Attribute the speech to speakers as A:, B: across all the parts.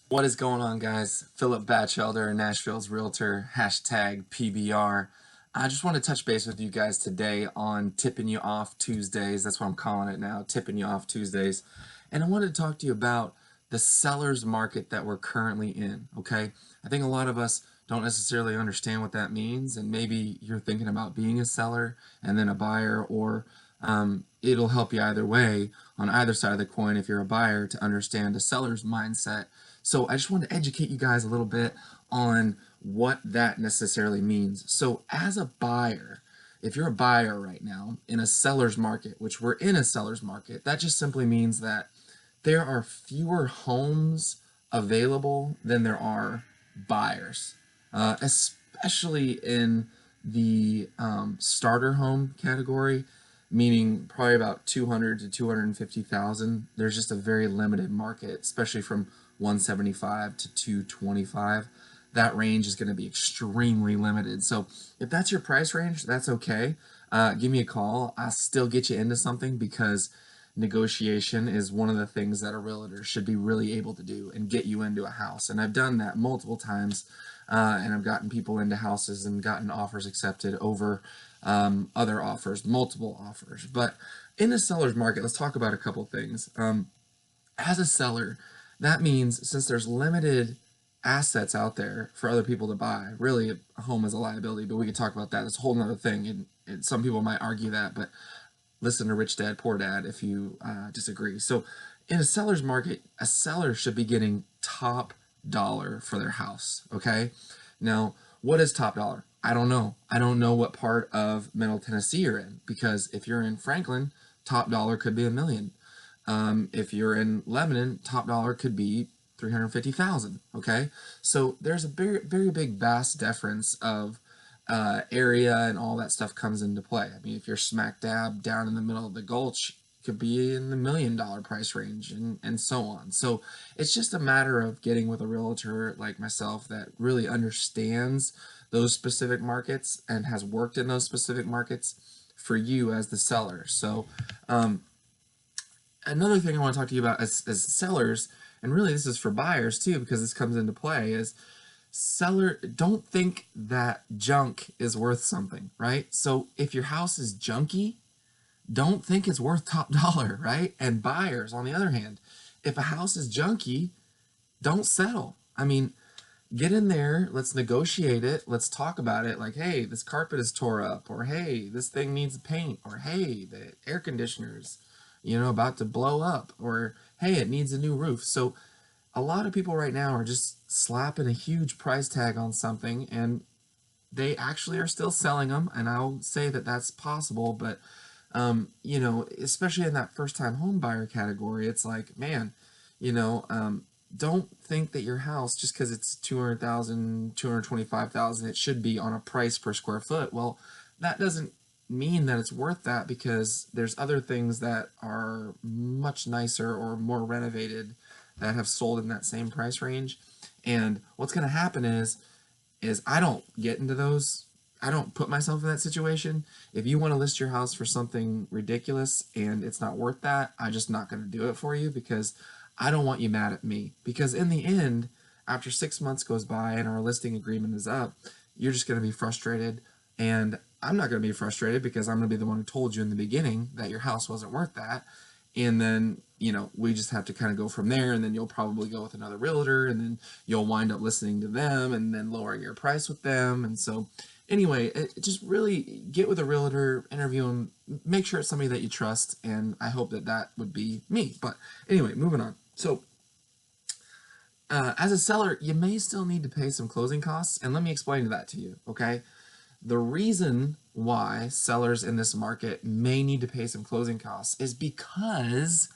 A: What is going on, guys? Philip Batchelder, Nashville's Realtor, hashtag PBR. I just want to touch base with you guys today on Tipping You Off Tuesdays. That's what I'm calling it now, Tipping You Off Tuesdays. And I wanted to talk to you about the seller's market that we're currently in, okay? I think a lot of us don't necessarily understand what that means, and maybe you're thinking about being a seller and then a buyer, or it'll help you either way on either side of the coin if you're a buyer to understand a seller's mindset. So I just want to educate you guys a little bit on what that necessarily means. So as a buyer, if you're a buyer right now in a seller's market, which we're in a seller's market, that just simply means that there are fewer homes available than there are buyers, especially in the starter home category, meaning probably about 200 to 250,000. There's just a very limited market, especially from 175 to 225. That range is going to be extremely limited. So if that's your price range, that's okay. Give me a call. I'll still get you into something because negotiation is one of the things that a realtor should be really able to do and get you into a house. And I've done that multiple times, and I've gotten people into houses and gotten offers accepted over other offers, multiple offers. But in the seller's market, let's talk about a couple things. As a seller, that means since there's limited assets out there for other people to buy, really a home is a liability, but we could talk about that. It's a whole nother thing, and some people might argue that, but listen to Rich Dad, Poor Dad if you disagree. So in a seller's market, a seller should be getting top dollar for their house, okay? Now, what is top dollar? I don't know. I don't know what part of Middle Tennessee you're in, because if you're in Franklin, top dollar could be $1 million. If you're in Lebanon, top dollar could be 350,000. Okay, so there's a very, very big vast difference of area and all that stuff comes into play. I mean, if you're smack dab down in the middle of the gulch, it could be in the $1 million price range, and so on. So it's just a matter of getting with a realtor like myself that really understands those specific markets and has worked in those specific markets for you as the seller. So another thing I want to talk to you about as sellers, and really this is for buyers too, because this comes into play, is seller, don't think that junk is worth something, right? So if your house is junky, don't think it's worth top dollar, right? And buyers, on the other hand, if a house is junky, don't settle. I mean, get in there, let's negotiate it, let's talk about it, like, hey, this carpet is tore up, or hey, this thing needs paint, or hey, the air conditioner's, about to blow up, or hey, it needs a new roof. So a lot of people right now are just slapping a huge price tag on something, and they actually are still selling them, and I'll say that that's possible, but especially in that first-time home buyer category, it's like, man, you know, um, don't think that your house, just because it's 200,000, 225,000, it should be on a price per square foot. Well, that doesn't mean that it's worth that, because there's other things that are much nicer or more renovated that have sold in that same price range. And what's going to happen is I don't get into those. I don't put myself in that situation. If you want to list your house for something ridiculous and it's not worth that, I'm just not going to do it for you, because I don't want you mad at me. Because in the end, after 6 months goes by and our listing agreement is up, you're just going to be frustrated. And I'm not going to be frustrated, because I'm going to be the one who told you in the beginning that your house wasn't worth that. And then, we just have to kind of go from there, and then you'll probably go with another realtor, and then you'll wind up listening to them and then lowering your price with them. And so anyway, just really get with a realtor, interview them, make sure it's somebody that you trust, and I hope that that would be me. But anyway, moving on. So as a seller, you may still need to pay some closing costs, and let me explain that to you, okay? The reason why sellers in this market may need to pay some closing costs is because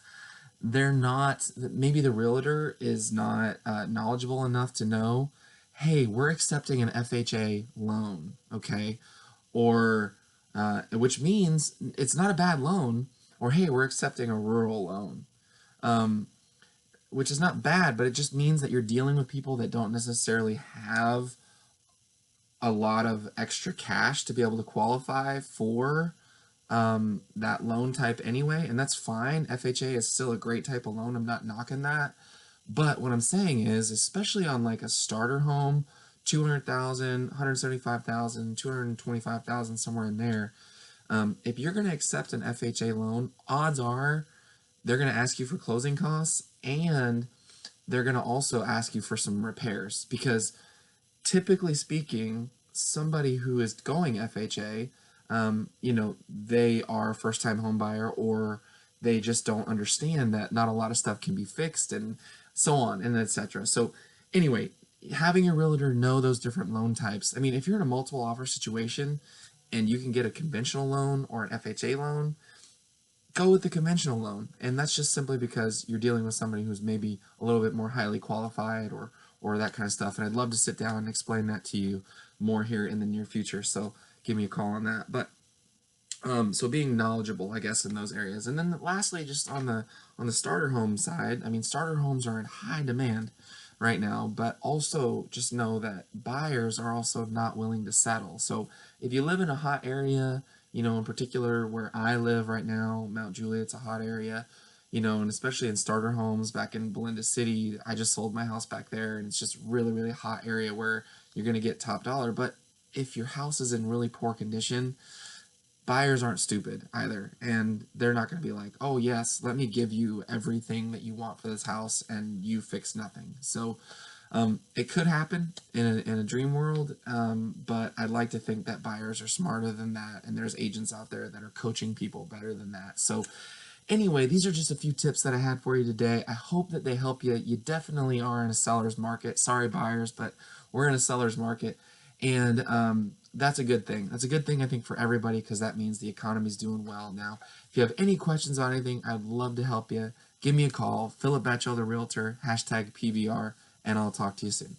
A: they're not, maybe the realtor is not knowledgeable enough to know, hey, we're accepting an FHA loan, okay? Or, which means it's not a bad loan, or hey, we're accepting a rural loan. Which is not bad, but it just means that you're dealing with people that don't necessarily have a lot of extra cash to be able to qualify for that loan type anyway, and that's fine. FHA is still a great type of loan. I'm not knocking that. But what I'm saying is, especially on like a starter home, 200,000, 175,000, 225,000, somewhere in there, if you're going to accept an FHA loan, odds are they're going to ask you for closing costs, and they're going to also ask you for some repairs, because typically speaking, somebody who is going FHA, they are a first time home buyer, or they just don't understand that not a lot of stuff can be fixed, and so on and etc. So, anyway, having your realtor know those different loan types. I mean, if you're in a multiple offer situation and you can get a conventional loan or an FHA loan, go with the conventional loan. And that's just simply because you're dealing with somebody who's maybe a little bit more highly qualified, or that kind of stuff. And I'd love to sit down and explain that to you more here in the near future. So give me a call on that. But so being knowledgeable, I guess, in those areas. And then lastly, just on the starter home side, I mean, starter homes are in high demand right now, but also just know that buyers are also not willing to settle. So if you live in a hot area, in particular where I live right now, Mount Juliet's a hot area, and especially in starter homes back in Belinda City, I just sold my house back there, and it's just really, really hot area where you're going to get top dollar. But if your house is in really poor condition, buyers aren't stupid either, and they're not going to be like, oh yes, let me give you everything that you want for this house and you fix nothing. So it could happen in a dream world, but I'd like to think that buyers are smarter than that, and there's agents out there that are coaching people better than that. So anyway, these are just a few tips that I had for you today. I hope that they help you. You definitely are in a seller's market. Sorry, buyers, but we're in a seller's market. And that's a good thing. That's a good thing, I think, for everybody, because that means the economy's doing well. Now, if you have any questions on anything, I'd love to help you. Give me a call, Philip Batchelder Realtor, #PBR, and I'll talk to you soon.